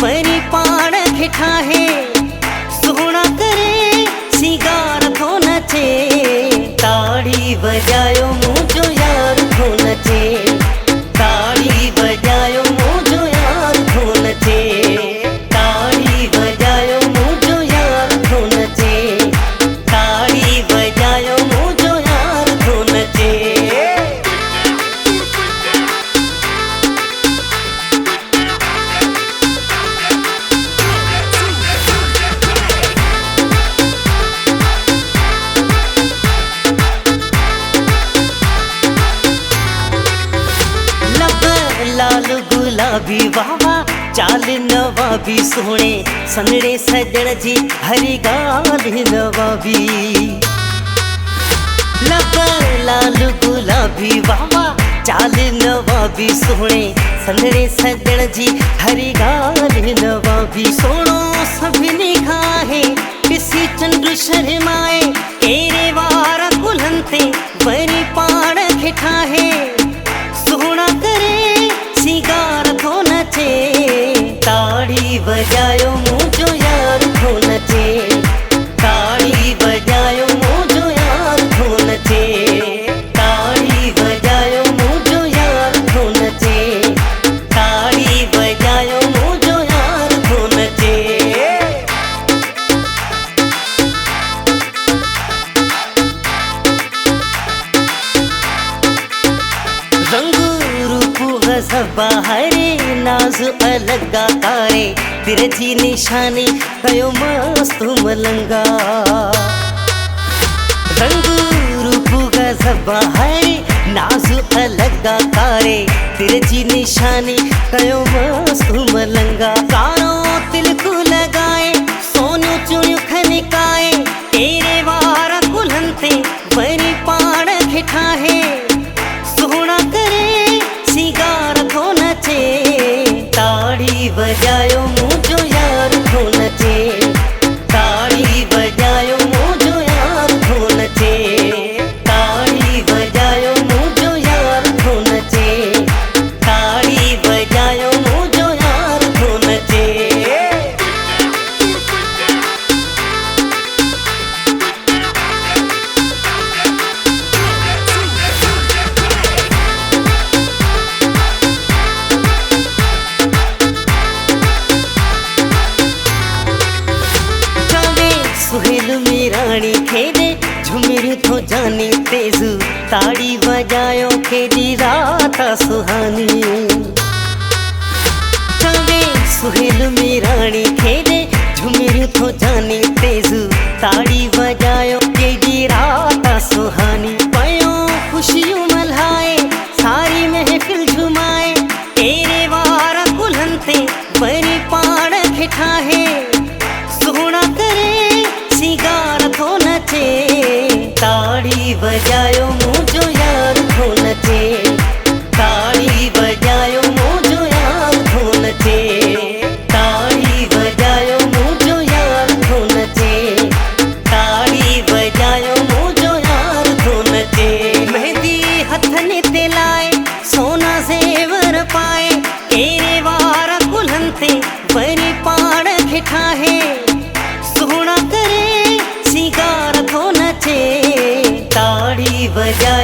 worry पाण खे ठाहे सुहिणा करे सिंगार थो नचे ताड़ी वॼायो मुंहिंजो यार थो नचे ताड़ी वॼायो मुंहिंजो यार थो नचे ताड़ी वॼायो मुंहिंजो यार थो नचे ताड़ी वॼायो मुंहिंजो यार थो नचे लाल गुलाबी वावा चाल नवाबी सोने सनड़े सजण जी हरी गाल नवाबी लब लाल गुलाबी वावा चाल नवाबी सोने सनड़े सजण जी हरी गाल नवाबी सोनो सभिनी खाहे ॾिसी चंड शर्माए केरे वार कुल्हनि ते वरी पाण खे ठाहे सुहिणा करे सिंगार थो नचे ताड़ी वॼायो मुंहिंजो यार थो नचे ताड़ी वॼायो मुंहिंजो यार थो नचे ताड़ी वॼायो मुंहिंजो यार थो नचे ताड़ी वॼायो मुंहिंजो यार थो नचे रंग रूप गज़बा हरे नाज़ अलॻा तारे दिल जी निशानी कयो मस्तु मलंगा रंग रूप गज़बा हरे नाज़ अलॻा तारे दिल जी निशानी कयो मस्तु मलंगा कारो तिलक लॻाए सोनो चूड़ियूं खनकाए तेरे वार कुल्हनि ते वरी पाण खे ठाहे सुहिणा करे सिंगार थो नचे ताड़ी वॼायो मुंहिंजो यार थो नचे ताड़ी वॼायो मुंहिंजो यार थो नचे ताड़ी वॼायो मुंहिंजो यार थो नचे ताड़ी वॼायो मुंहिंजो यार थो नचे सुहेल मीराणी खेॾे झुमिर थो जानी तेज़ ताड़ी वॼायो केॾी रात सुहानी चवे सुहेल मीराणी खेॾे झुमिर थो जानी तेज़ ताड़ी वॼायो केॾी रात सुहानी पयो ख़ुशियूं मल्हाए सारी महफ़िल झुमाए तेरे वार कुल्हनि ते वरी पाण खे ठाहे सुहिणा करे सिंगार थो नचे ताड़ी वॼायो मुंहिंजो यार थो नचे ताड़ी वॼायो मुंहिंजो यार थो नचे ताड़ी वॼायो मुंहिंजो यार थो नचे ताड़ी वॼायो मुंहिंजो यार थो नचे मेहंदी हथनि ते लाए सोना ज़ेवर पाए केरे वार कुल्हनि ते वरी पाण खे ठाहे सुहिणा करे सिंगार थो नचे ताड़ी वॼायो